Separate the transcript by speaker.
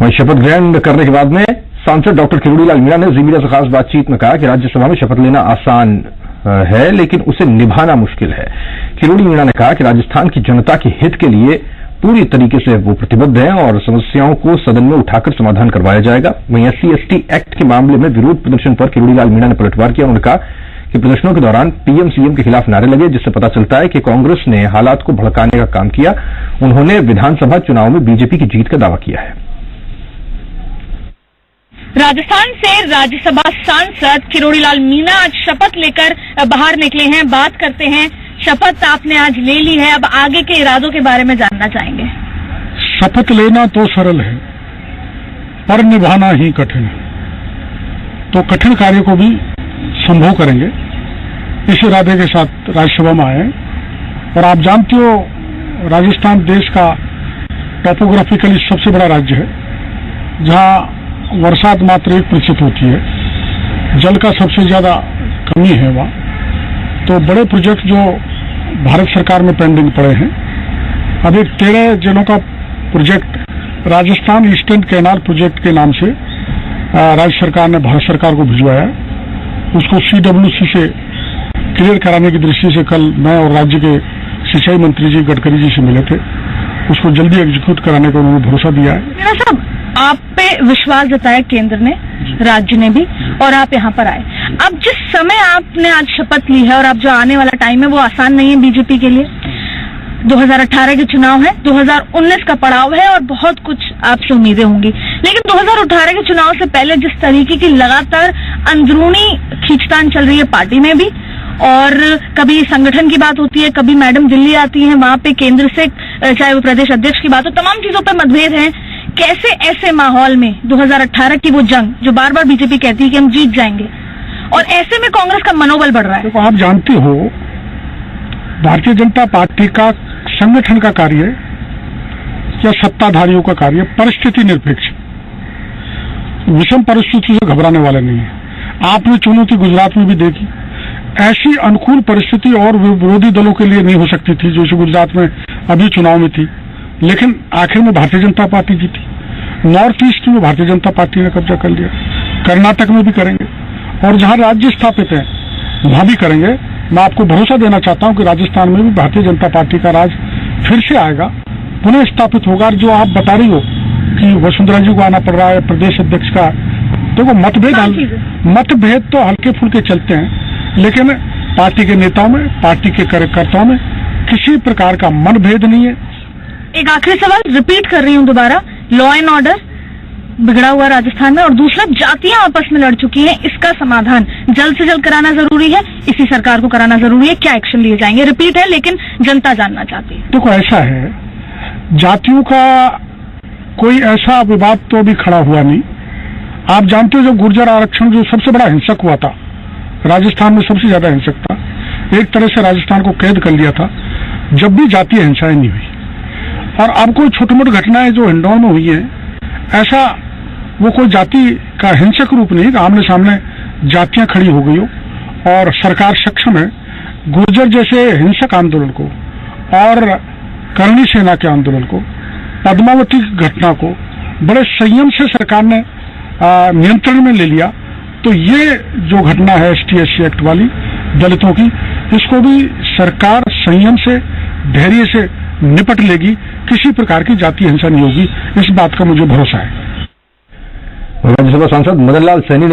Speaker 1: वहीं शपथ ग्रहण करने के बाद में सांसद डॉक्टर किरोड़ीलाल मीणा ने जी मीडिया से खास बातचीत में कहा कि राज्यसभा में शपथ लेना आसान है, लेकिन उसे निभाना मुश्किल है। किरोड़ी मीणा ने कहा कि राजस्थान की जनता के हित के लिए पूरी तरीके से वो प्रतिबद्ध हैं और समस्याओं को सदन में उठाकर समाधान करवाया जाएगा। वहीं SC/ST एक्ट के मामले में विरोध प्रदर्शन पर किरोड़ीलाल मीणा ने पलटवार किया। उन्होंने कहा कि प्रदर्शनों के दौरान PM-CM के खिलाफ नारे लगे, जिससे पता चलता है कि कांग्रेस ने हालात को भड़काने का काम किया। उन्होंने विधानसभा चुनाव में बीजेपी की जीत का दावा किया है।
Speaker 2: राजस्थान से राज्यसभा सांसद किरोड़ीलाल मीणा आज शपथ लेकर बाहर निकले हैं। बात करते हैं, शपथ आपने आज ले ली है, अब आगे के इरादों के बारे में जानना चाहेंगे।
Speaker 3: शपथ लेना तो सरल है, पर निभाना ही कठिन है। तो कठिन कार्य को भी संभव करेंगे, इस इरादे के साथ राज्यसभा में आए। और आप जानते हो, राजस्थान देश का टॉपोग्राफिकली सबसे बड़ा राज्य है, जहां वर्षात मात्र 1% होती है, जल का सबसे ज्यादा कमी है वहां। तो बड़े प्रोजेक्ट जो भारत सरकार में पेंडिंग पड़े हैं, अब एक 13 जिलों का project Rajasthan eastern canal project के नाम से राज्य सरकार ने भारत सरकार को भिजवाया। उसको CWC से क्लियर कराने की दृष्टि से कल मैं और राज्य के सिंचाई मंत्री जी गडकरी जी से मिले थे। उसको जल्दी एग्जीक्यूट कराने का उन्होंने भरोसा दिया है।
Speaker 2: मीणा साहब, आप पे विश्वास जताया केंद्र ने, राज्य ने भी, और आप यहाँ पर आए। अब जिस समय आपने आज शपथ ली है और अब जो आने वाला टाइम है वो आसान नहीं है बीजेपी के लिए। 2018 के चुनाव है, 2019 का पड़ाव है और बहुत कुछ आपसे उम्मीदें होंगी। लेकिन 2018 के चुनाव से पहले जिस तरीके की लगातार अंदरूनी खींचतान चल रही है पार्टी में भी, और कभी संगठन की बात होती है, कभी मैडम दिल्ली आती है, वहां पे केंद्र से चाहे वो प्रदेश अध्यक्ष की बात हो, तमाम चीजों पे मतभेद हैं। कैसे ऐसे माहौल में 2018 की वो जंग जो बार बार बीजेपी कहती है कि हम जीत जाएंगे, और ऐसे में कांग्रेस का मनोबल बढ़ रहा है?
Speaker 3: तो आप जानते हो, भारतीय जनता पार्टी का संगठन का कार्य या सत्ताधारियों का कार्य परिस्थिति निरपेक्ष, विषम परिस्थिति से घबराने वाले नहीं है। आपने चुनौती गुजरात में भी देखी। ऐसी अनुकूल परिस्थिति और विरोधी दलों के लिए नहीं हो सकती थी जो गुजरात में अभी चुनाव में थी, लेकिन आखिर में भारतीय जनता पार्टी जीती। नॉर्थ ईस्ट में भारतीय जनता पार्टी ने कब्जा कर लिया, कर्नाटक में भी करेंगे, और जहां राज्य स्थापित है वहां भी करेंगे। मैं आपको भरोसा देना चाहता हूं कि राजस्थान में भी भारतीय जनता पार्टी का राज फिर से आएगा, पुनः स्थापित होगा। जो आप बता रही हो कि वसुंधरा जी को आना पड़ रहा है प्रदेश अध्यक्ष का, देखो मतभेद तो हल्के फुल्के चलते हैं, लेकिन पार्टी के नेताओं में, पार्टी के कार्यकर्ताओं में किसी प्रकार का मनभेद नहीं है।
Speaker 2: एक आखिरी सवाल रिपीट कर रही हूं दोबारा, लॉ एंड ऑर्डर बिगड़ा हुआ राजस्थान में, और दूसरा जातियां आपस में लड़ चुकी हैं, इसका समाधान जल्द से जल्द कराना जरूरी है, इसी सरकार को कराना जरूरी है। क्या एक्शन लिए जाएंगे? रिपीट है, लेकिन जनता जानना चाहती है।
Speaker 3: देखो, ऐसा है, जातियों का कोई ऐसा विवाद तो अभी खड़ा हुआ नहीं। आप जानते हो, जब गुर्जर आरक्षण जो सबसे बड़ा हिंसक हुआ था, राजस्थान में सबसे ज्यादा हिंसक था, एक तरह से राजस्थान को कैद कर लिया था, जब भी जातीय हिंसाएं नहीं हुई। और अब कोई छोटी मोटी घटनाएं जो हिंडौन में हुई है, ऐसा वो कोई जाति का हिंसक रूप नहीं, आमने सामने जातियां खड़ी हो गई हो और सरकार सक्षम है गुर्जर जैसे हिंसक आंदोलन को और करणी सेना के आंदोलन को, पद्मावती की घटना को बड़े संयम से सरकार ने नियंत्रण में ले लिया। तो ये जो घटना है ST/SC एक्ट वाली दलितों की, इसको भी सरकार संयम से, धैर्य से निपट लेगी। किसी प्रकार की जातीय हिंसा नहीं होगी, इस बात का मुझे भरोसा है।
Speaker 1: राज्यसभा सांसद मदन लाल सैनी ने